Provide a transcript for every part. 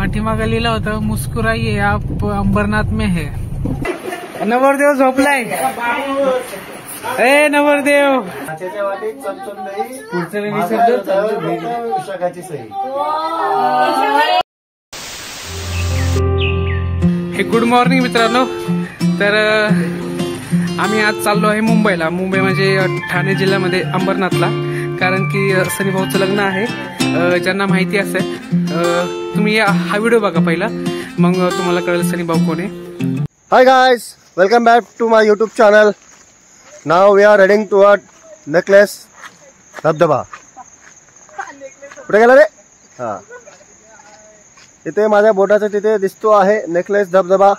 पाठीमागे लिहिलं होतं मुस्कुराइये आप अंबरनाथ में है. नवरदेव झोपलाय. ए नवरदेव हे गुड मॉर्निंग मित्रांनो. तर आम्ही आज चाललो आहे मुंबईला. मुंबई म्हणजे ठाणे जिल्ह्यामध्ये अंबरनाथला. कारण की सनी भाऊचं लग्न आहे. ज्यांना माहिती असेल तुम्ही हा व्हिडिओ बघा पहिला, मग तुम्हाला कळेल सनी भाऊ कोण आहे. Hi guys, welcome back to my YouTube channel. Now we are heading toward necklace धबधबा. कुठे गेला रे? हा, इथे माझ्या बोटाच्या तिथे दिसतो आहे नेकलेस धबधबा.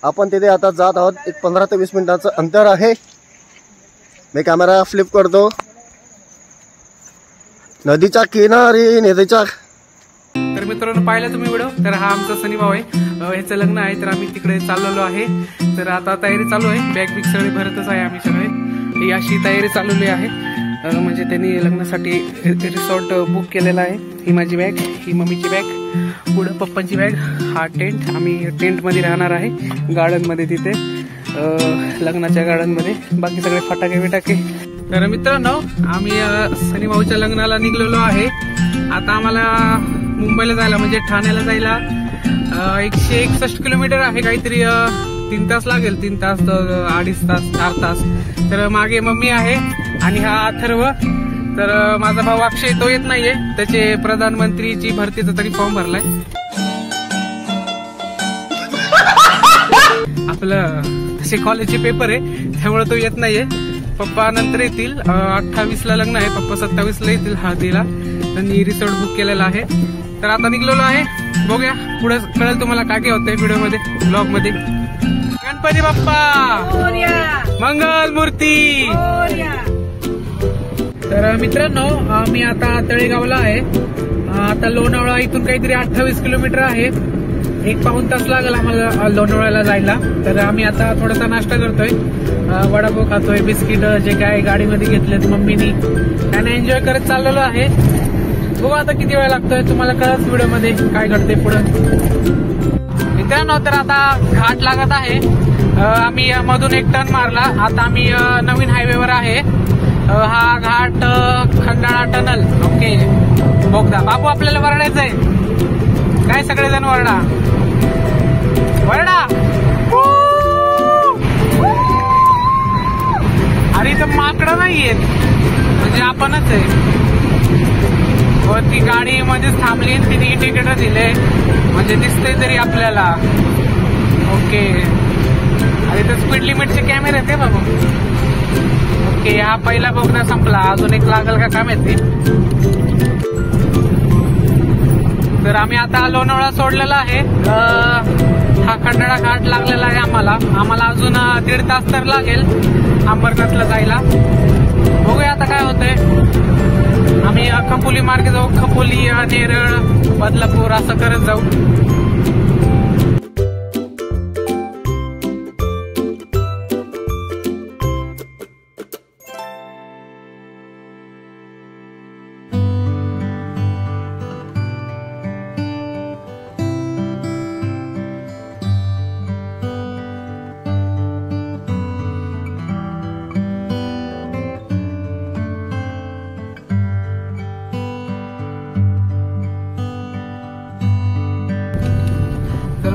आपण तिथे आता जात आहोत. एक 15 ते 20 मिनिटाचं अंतर आहे. मी कॅमेरा फ्लिप करतो. नदीच्या किनारी नदीच्या. तर मित्रांनो पाहिलं तुम्ही व्हिडिओ. तर हा आमचा सनी भाऊ आहे. ह्याचं लग्न आहे. तर आम्ही तिकडे चाललेलो आहे. तर आता तयारी चालू आहे. बॅग बिग सगळे भरतच आहे आम्ही सगळे. ही अशी तयारी चालवली आहे. म्हणजे त्यांनी लग्नासाठी रिसॉर्ट बुक केलेला आहे. ही माझी बॅग, ही मम्मीची बॅग, पुढं पप्पांची बॅग, हा टेंट. आम्ही टेंटमध्ये राहणार आहे गार्डनमध्ये, तिथे लग्नाच्या गार्डनमध्ये. बाकी सगळे फटाके बिटाके. तर मित्रांनो आम्ही सनी भाऊच्या लग्नाला निघलेलो आहे. आता आम्हाला मुंबईला जायला म्हणजे ठाण्याला जायला 161 किलोमीटर आहे काहीतरी. 3 तास लागेल. 3 तास, 2.5 तास, 4 तास. तर मागे मम्मी आहे आणि हा अथर्व. तर माझा भाऊ अक्षय तो येत नाहीये. त्याचे प्रधानमंत्रीची भरतीचा तरी फॉर्म भरलाय. आपलं तसे कॉलेजचे पेपर आहे त्यामुळे तो येत नाहीये. पप्पा नंतर येतील. 28 ला लग्न आहे. पप्पा 27 ला येतील हळदीला. त्यांनी रिसॉर्ट बुक केलेला आहे. तर आता निघलेलो आहे. बघूया पुढे कळेल तुम्हाला काय काय होतंय व्हिडिओ मध्ये, ब्लॉग मध्ये. गणपती बाप्पा मंगल मूर्ती. तर मित्रांनो मी आता तळेगावला आहे. आता लोणावळा इथून काहीतरी 28 किलोमीटर आहे. 1 पाऊण तास लागेल आम्हाला लोणावळ्याला जायला. तर आम्ही आता थोडासा नाश्ता करतोय. वडापाव खातोय, बिस्किट जे काय गाडीमध्ये घेतलेत मम्मीनी, त्याने एन्जॉय करत चाललेलो आहे. बघू आता किती वेळ लागतोय, तुम्हाला कळत व्हिडिओ मध्ये काय घडते पुढे. मित्रांनो तर आता घाट लागत आहे. आम्ही मधून एक टर्न मारला. आता आम्ही नवीन हायवेवर आहे. हा घाट खंडाळा टनल. ओके बोगदा. बाबू आपल्याला वरडायचंय काय? सगळेजण वरडा वरडा. अरे इथं माकडं नाहीयेत म्हणजे आपणच आहे. ती गाडी मध्येच थांबली, तिने तिकीट दिले म्हणजे दिसते तरी आपल्याला. ओके. अरे इथं स्पीड लिमिटचे कॅमेरे आहेत बाबा. ओके, हा पहिला बोगदा संपला. अजून एक लागल का काय माहिती. तर आम्ही आता लोणावळा सोडलेला आहे. हा खंडाळा घाट लागलेला आहे आम्हाला अजून 1.5 तास तर लागेल अंबरनाथला जायला. बघूया आता काय होतंय. आम्ही खपोली मार्गे जाऊ. खपोली, नेरळ, बदलापूर असं करत जाऊ.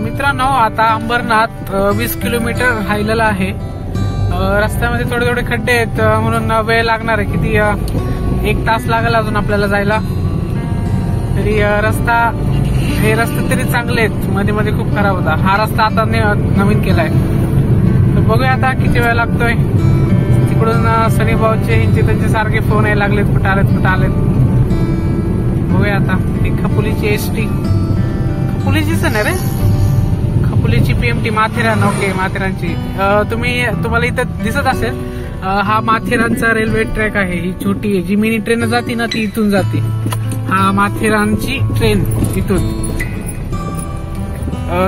मित्रांनो आता अंबरनाथ 20 किलोमीटर राहिलेला आहे. रस्त्यामध्ये थोडे थोडे खड्डे आहेत म्हणून वेळ लागणार आहे. किती 1 तास लागेल अजून आपल्याला जायला. तरी हे रस्ते तरी चांगले आहेत. मध्ये मध्ये खूप खराब होता. हा रस्ता आता नवीन केलाय. तर बघूया आता किती वेळ लागतोय. तिकडून सनी भाऊचे त्यांचे सारखे फोन यायला लागलेत, कुठे आलेत. बघूया आता. ही खपोलीची एसटी, खपोलीचीच आहे ना रे, खपोलीची PMT माथेरान. ओके माथेरानची. तुम्हाला इथं दिसत असेल हा माथेरानचा रेल्वे ट्रॅक आहे. ही छोटी आहे जी मिनी ट्रेन जाते ना ती इथून जाते. हा माथेरानची ट्रेन इथून.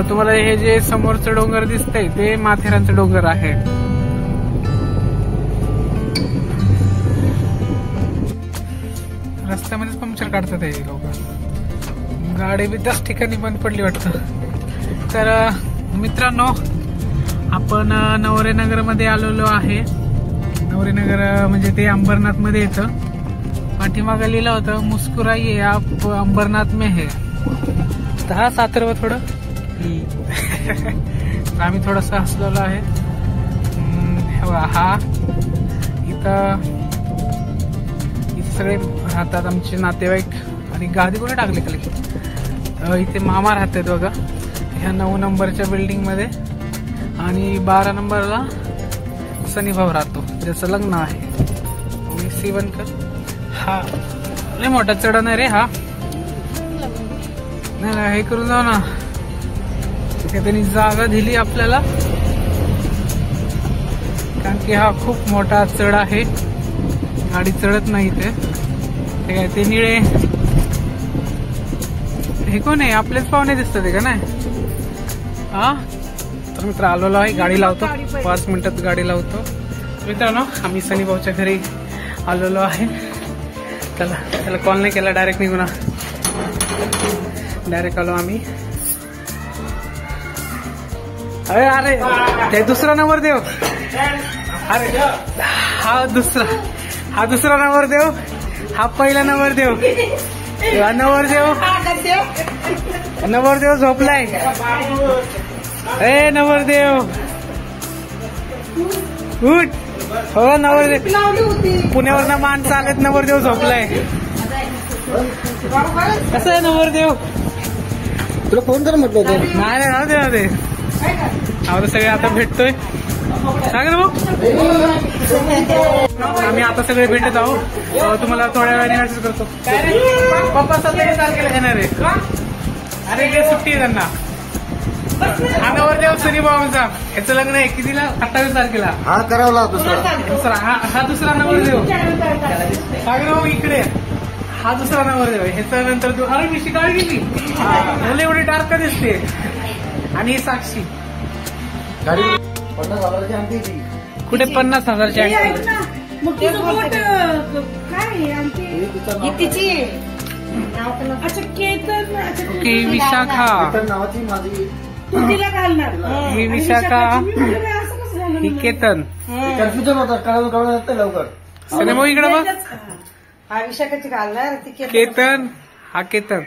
तुम्हाला हे जे समोरचं डोंगर दिसतंय ते माथेरानचं डोंगर आहे. रस्त्यामध्येच पंक्चर काढतात हे लोक. गाडी बी त्याच ठिकाणी बंद पडली वाटतं. तर मित्रांनो, आपण नवरेनगर मध्ये आलेलो आहे. नवरेनगर म्हणजे ते अंबरनाथ मध्ये येतं. पाठीमागे लिहिलं होतं मुस्कुराइये आप अंबरनाथ में है. तर हा सातरव थोडं आम्ही थोडस हसलेलो आहे. हा इथं सगळे राहतात आमचे नातेवाईक. आणि गादी कोणी टाकली खाली. इथे मामा राहतात बघा ह्या 9 नंबरच्या बिल्डिंग मध्ये. आणि 12 नंबरला सनीभाऊ राहतो, ज्याचं लग्न आहे. सीवनकर. हा लय मोठा चढण आहे रे हा. नाही हे करून जाऊ ना. त्यांनी जागा दिली आपल्याला, कारण की हा खूप मोठा चढ आहे. गाडी चढत नाही ते. काय ते निळे हे कोण आहे? आपलेच पाहुणे दिसतात का नाही? हा तर मित्र आलेलो आहे. गाडी लावतो 5 मिनिटात गाडी लावतो. मित्रांनो, आम्ही सनीभाऊच्या घरी आलेलो आहे. त्याला कॉल नाही केला, डायरेक्ट निघून डायरेक्ट आलो आम्ही. अरे ते दुसरा नंबर देव. अरे हा दुसरा नंबर देव. हा पहिला नंबर देव. नवरदेव झोपलाय. ए नवरदेव उठ. हो नवरदेव पुण्यावरनं माणसं आलेत. नवरदेव झोपलाय. कसं आहे नवरदेव? तुला फोन कर म्हटलं होतं. नाही राहू दे. आम्हाला सगळे आता भेटतोय. सांग ना भाऊ. आम्ही आता सगळे भेटत आहोत. तुम्हाला थोड्या वेळाने मेसेज करतो. पप्पा 27 तारखेला येणार आहे. अरे काय सुट्टी आहे त्यांना. हा नवरदेव सनीभाऊंचा, याचं लग्न आहे कितीला? 28 तारखेला. हा करावला दुसरा. हा दुसरा नवरदेव. सागर भाऊ इकडे. हा दुसरा नवरदेव. ह्याच्या नंतर तू अरे मी शिकाळ गेली. मुलं एवढी डार्क दिसते. आणि ही साक्षी. गाडी 50,000ची आणखी ती. कुठे 50,000ची आहे? ओके विशाखा नावाची माझी. ही विशाखा, ही केतन. कन्फ्युजन होतं. कळलं जातं लवकर. सनीभाऊ इकडे बघ. हा विशाखाची घालणार. केतन. हा केतन.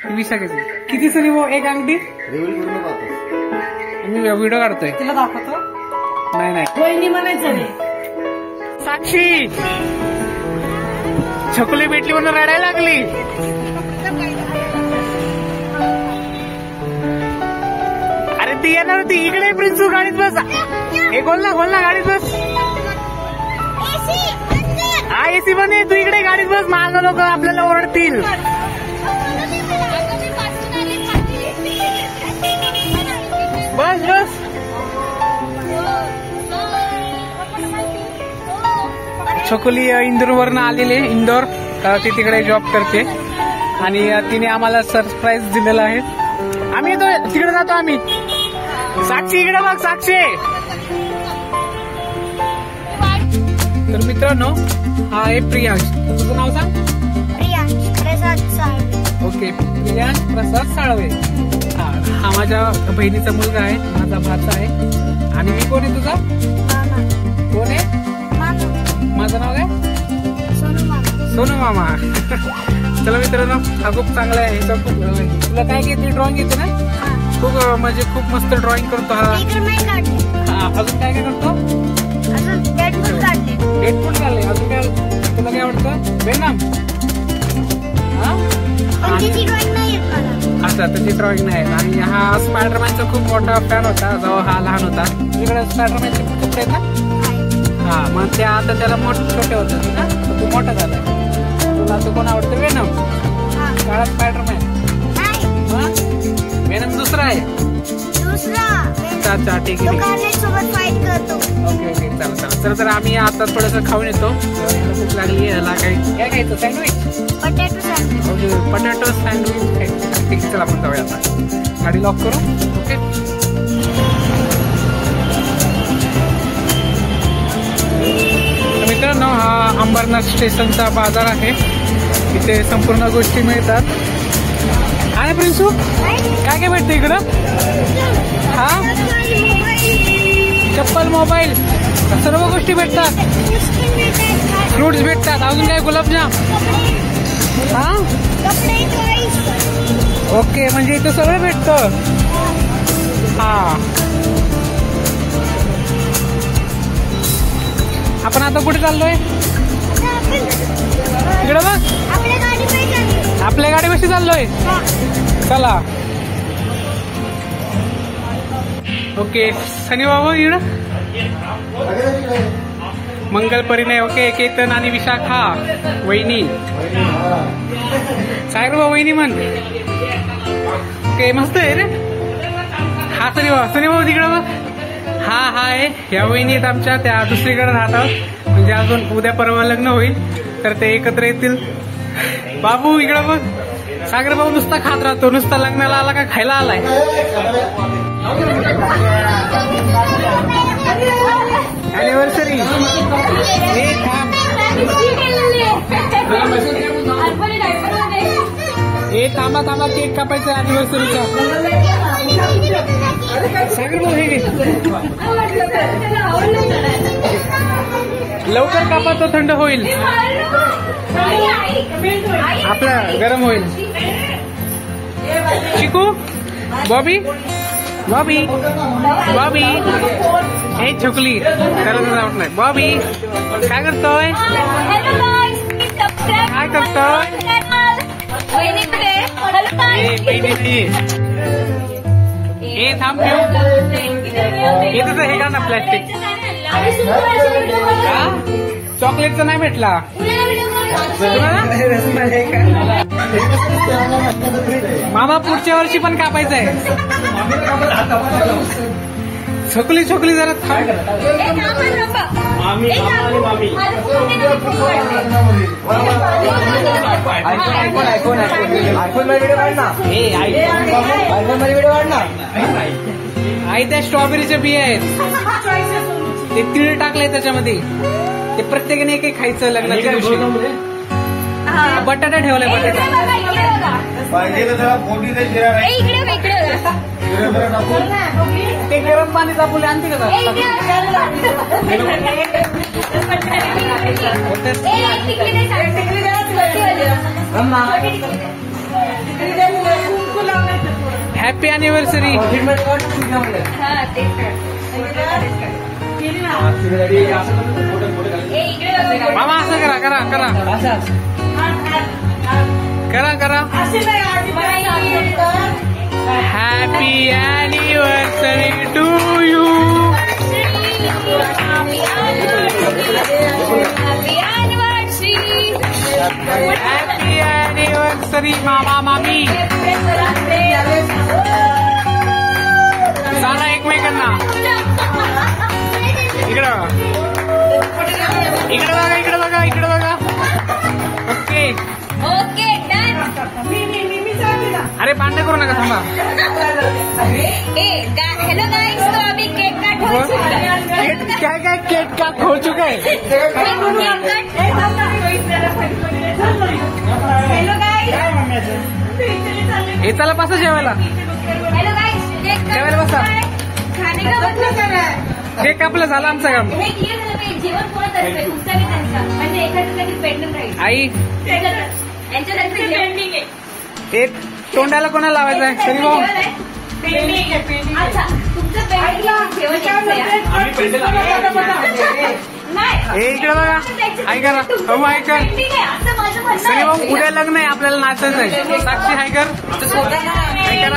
ही विशाखाची. किती सनीभाऊ? एक अंगठी. रिव्हिल करून पाहतो. मी व्हिडिओ काढतोय. तिला दाखवतो. नाही वहिनी म्हणायचं रे. साक्षी छकुली भेटली म्हणून रडायला लागली. अरे ती येणार होती इकडे. प्रिन्सू गाडीत बस. हे खोल ना गाडीत बस. हा एसी बंद आहे. तू इकडे गाडीत बस. मागं लोक आपल्याला ओरडतील. बस. छकुली इंदोरवरनं आलेली. इंदोर ती तिकडे जॉब करते. आणि तिने आम्हाला सरप्राईज दिलेला आहे. आम्ही येतो तिकडे जातो आम्ही. साक्षी इकडे बघ. साक्षी. तर मित्रांनो, हा आहे प्रियांश. तुझं नाव सांग. प्रियांश प्रसाद साळवे. ओके प्रियांश प्रसाद साळवे. हा माझ्या बहिणीचा मुलगा आहे. माझा भाचा आहे. आणि मी कोण आहे तुझा? मामा. कोण आहे? मामा. माझं नाव काय? सोनू मामा. सोनू मामा. चला मित्रांनो, हा खूप चांगला आहे. तुला काय घेते? ड्रॉइंग येते ना? खूप म्हणजे खूप मस्त ड्रॉइंग करतो हा. अजून काय करतो? अजून डेटपूल काढले. डेटपूल काढले. अजून काय? तुला काय आवडतं? वेनम. त्याची ड्रॉइंग नाही येत मला. अच्छा त्याची ड्रॉइंग नाही. आणि हा स्पायडरमॅनचा खूप मोठा फॅन होता जेव्हा हा लहान होता. तुझ्याकडे स्पायडरमॅनचे कपडे आहेत ना? हा मग त्या आता त्याला छोटे होते ना. तू मोठा झालाय. तुला तो कोण आवडतं? वेनम. काळा स्पायडरमॅन. वेनम दुसरा आहे. अच्छा ठीक आहे. सोबत फाईट करतो. ओके चला. तर आम्ही आता थोडंसं खाऊन येतो. भूक लागली. याला काय खायचं? Sandwich. Potato sandwich. Potato sandwich खायचं. ठीक आहे चला आपण जाऊया आता. गाडी लॉक करू. ओके. मित्रांनो, हा अंबरनाथ स्टेशनचा बाजार आहे. इथे संपूर्ण गोष्टी मिळतात. काय प्रिन्सू काय काय भेटतं इकडं? हा चप्पल मोबाईल सर्व गोष्टी भेटतात. फ्रुट्स भेटतात. अजून काय गुलाबजाम. हा ओके म्हणजे इथं सगळं भेटतं. हा आपण आता कुठे चाललोय? इकडं बघ आपल्या गाडी कशी चाललोय. चला ओके सनी बाबा इकडं मंगल परिणय. ओके केतन आणि विशाखा वहिनी. सागर बाबा वहिनी म्हण. ओके मस्त आहे रे. हा सनी बाबा तिकडं बघ. हा आहे ह्या वहिनी आहेत आमच्या. त्या दुसरीकडे राहतात म्हणजे अजून उद्या परवा लग्न होईल तर ते एकत्र येतील. बाबू इकडं बघ. सागर भाऊ नुसता खात राहतो. नुसता लग्नाला आला का खायला आलाय. अॅनिव्हर्सरी हे थांबा थांबा केक कापायचा अॅनिव्हर्सरीचा. सागर भाऊ हे लवकर कापा तो थंड होईल. आपला गरम होईल. चिकू बॉबी बॉबी बॉबी हे छकुली करत जावत नाही. बॉबी काय करतोय काय करतोय. हे थांब हे तुझं हे का ना प्लॅस्टिक. चॉकलेटचा नाही भेटला. मामा पुढच्या वर्षी पण कापायचं आहे. छोकली छोकली जरा थांब. आई त्या स्ट्रॉबेरीच्या बिया आहेत. ते तीळ टाकलंय त्याच्यामध्ये. ते प्रत्येकाने एक एक खायचं लग्नाच्या दिवशी. बटाटा ठेवलाय. बटाटा ते गरम पाणी तापवले आणते का. Happy anniversary. मामा असं करा करा करा करा करा. Happy anniversary to you. Happy anniversary मामा मामी. सांगा एकमेकांना. इकडं इकडं बघा इकडं बघा इकडं बघा. Okay okay done. अरे भांडण करू नका थांबा. हेलो गाइस तो अभी केक कट हो चुका है. क्या क्या केक कट हो चुका है. हेलो गाइस हे चला बसा जेवायला. हेलो गाइस केक जेवायला बसा. खाने का मतलब कर रहा है. केक कापलं झालं आमचं काम. हे क्लिअर झालं. जेवण कोणत असतं तुमचा बी त्यांचा म्हणजे एखाद्यासाठी पेंडिंग राहील. आई यांच्यासाठी पेंडिंग आहे. ते तोंडाला कोणाला लावायचं आहे तरी भाऊ. अच्छा तुमचं हे इकडे बघा. ऐका ना हो ऐका. सनी भाऊ उद्या लग्न आहे आपल्याला नाचायचं आहे. साक्षी हायकर ऐका ना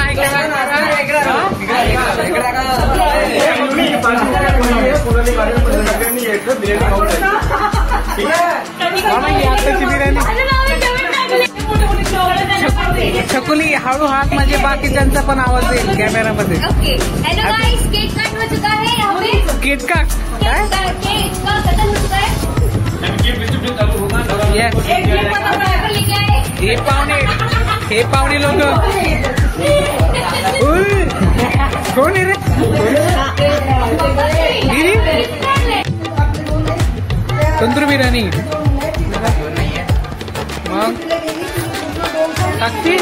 आताची बिर्याणी. छकुली हळू हात म्हणजे बाकीच्यांचा पण आवाज येईल कॅमेरामध्ये. Okay hello guys cake cut हो चुका है. यहाँ पे केक का काय केक का कटन हो चुका है. येस. लेके आए. हे पाहुणे लोक. कोण आहे रे. तंदूर बिर्याणी. मग साक्षी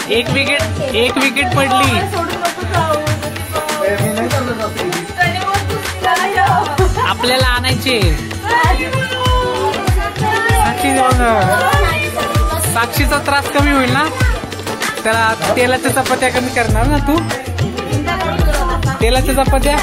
एक विकेट पडली. आपल्याला आणायचे. साक्षीचा त्रास कमी होईल ना. त्याला तेलाच्या चपात्या कमी करणार ना तू. तेलाच्या चपात्या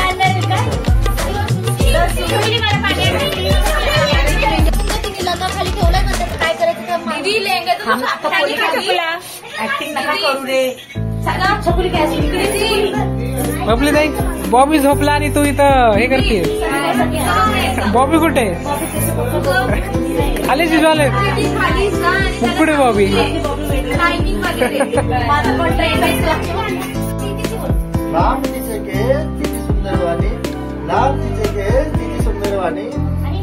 बबली ताई. बॉबी झोपला आणि तू इथं हे करते. बॉबी कुठे आले झाले कुठे बॉबी. लांब तिचे केस तिची सुंदरवाणी, लांब तिचे केस तिची सुंदरवाणी,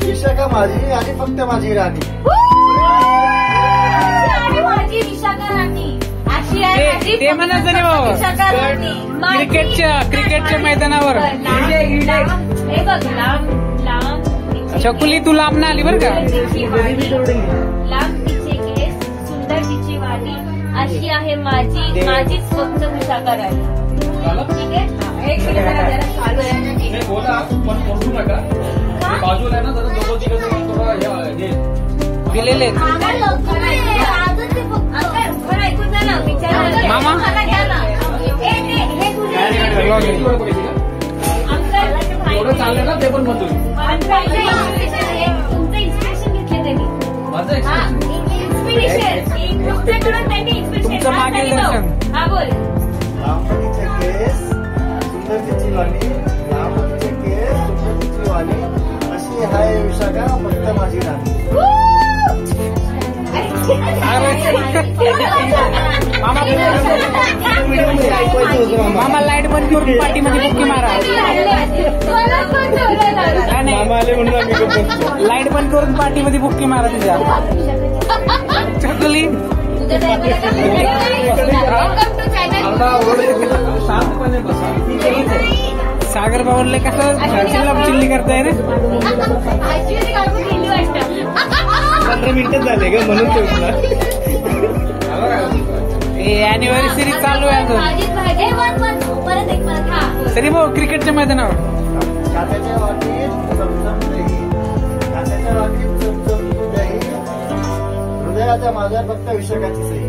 विशाखा माझी आणि फक्त माझी राणी. ते म्हणायचं नाही बाबा. क्रिकेटच्या मैदानावर चकुली तू लांब ना आली बरं का. लांब तिचे केस सुंदर तिची वाणी, अशी आहे माझीच फक्त विशाखा राणी. ठीक आहे. एक मिनिट चालू आहे. बाजूला आहे ना जरा दिलेले ऐकून जा ना. मामा चाललंय ना ते पण म्हणतो. तुमचं इन्स्पिरेशन घेतलं त्यांनी. तुमचं मार्गदर्शन. हा बोल. लांब तिचे केस सुंदर तिची वाणी, लांब तिचे केस सुंदर तिची वाणी, अशी आहे विशाखा फक्त माझी राणी. मामा लाईट बंद करून पाठीमध्ये बुक्की मारा. लाईट बंद करून पाठीमध्ये बुक्की मारा तुझ्या. चकली सागर बावरले कसं चिल्ली करताय रे. 15 मिनिटं झाले का म्हणून अॅनिव्हर्सरी चालू आहे अजून. तरी भाऊ क्रिकेटच्या मैदानावर कात्याच्या वाटीत चमचम दही, कात्याच्या वाटीत चमचम दही, हृदयाच्या माझ्या फक्त विशाखाची सही.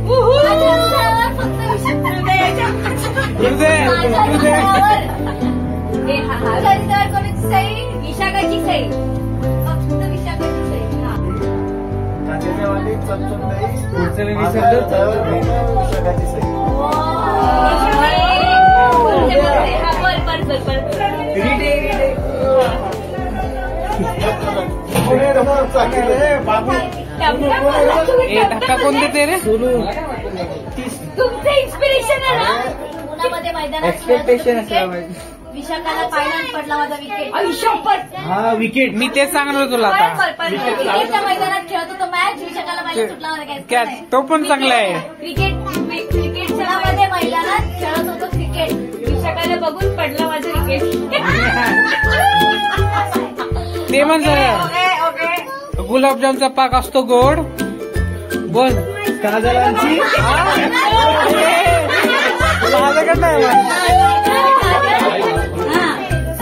विशाखाची सही. फक्त विशाखाची सही. कात्याच्या वाटीत चमचम दही, माझ्या हृदयावर विशाखाची सही. धक्का कोण देते रे. तुमचं इन्स्पिरेशन आहे ना. उन्हामध्ये मैदानात एक्सपेक्टेशन विशाखाला फायनल पडला माझा विकेट. हा विकेट. मी तेच सांगणार तुला आता. क्रिकेटच्या मैदानात खेळत होतो मॅच. विशाखाला माझ्या सुटला कॅच तो पण चांगला आहे. क्रिकेटच्या मध्ये मैदानात खेळत होतो क्रिकेट. विशाखाला बघून पडला माझं विकेट. ते म्हणजे गुलाबजामचा पाक असतो गोड. बोल काजलांची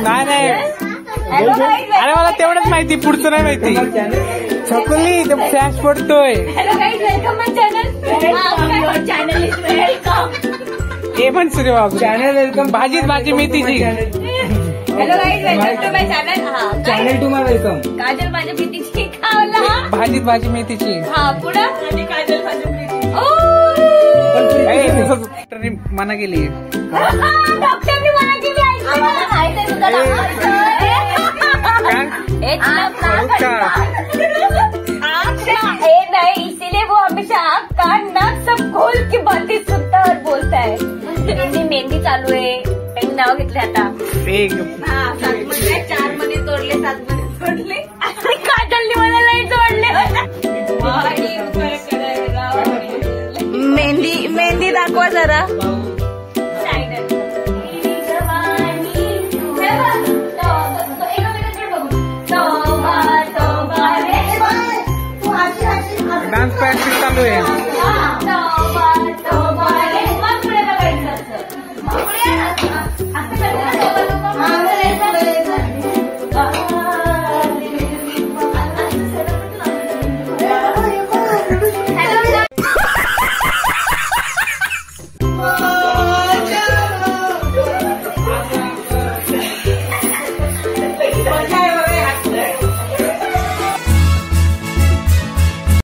नाही. अरे मला तेवढंच माहिती, पुढचं नाही माहिती. छकुली फ्लॅश पडतोय. हे पण सर बाबू चॅनल वेलकम. भाजी मेथीची. Hello guys, welcome to my channel. Channel to my welcome. काजल माझ्या प्रीतीची खावला. भाजी मेथीची. हा पुढं आणि काजल माझ्या प्रीती. डॉक्टरने मना केली. डॉक्टरने मना केली. आम्हाला माहित आहे तुझा नहीं, इसीलिए वो हमेशा कान नाक सब खोल की बातें सुनता और बोलता है. मेहंदी चालू आहे. नाव घेतले आता. 7 मध्ये 4 मध्ये तोडले, 7 मध्ये तोडले. काजलने मला नाही जोडले. मेहंदी दाखवा जरा.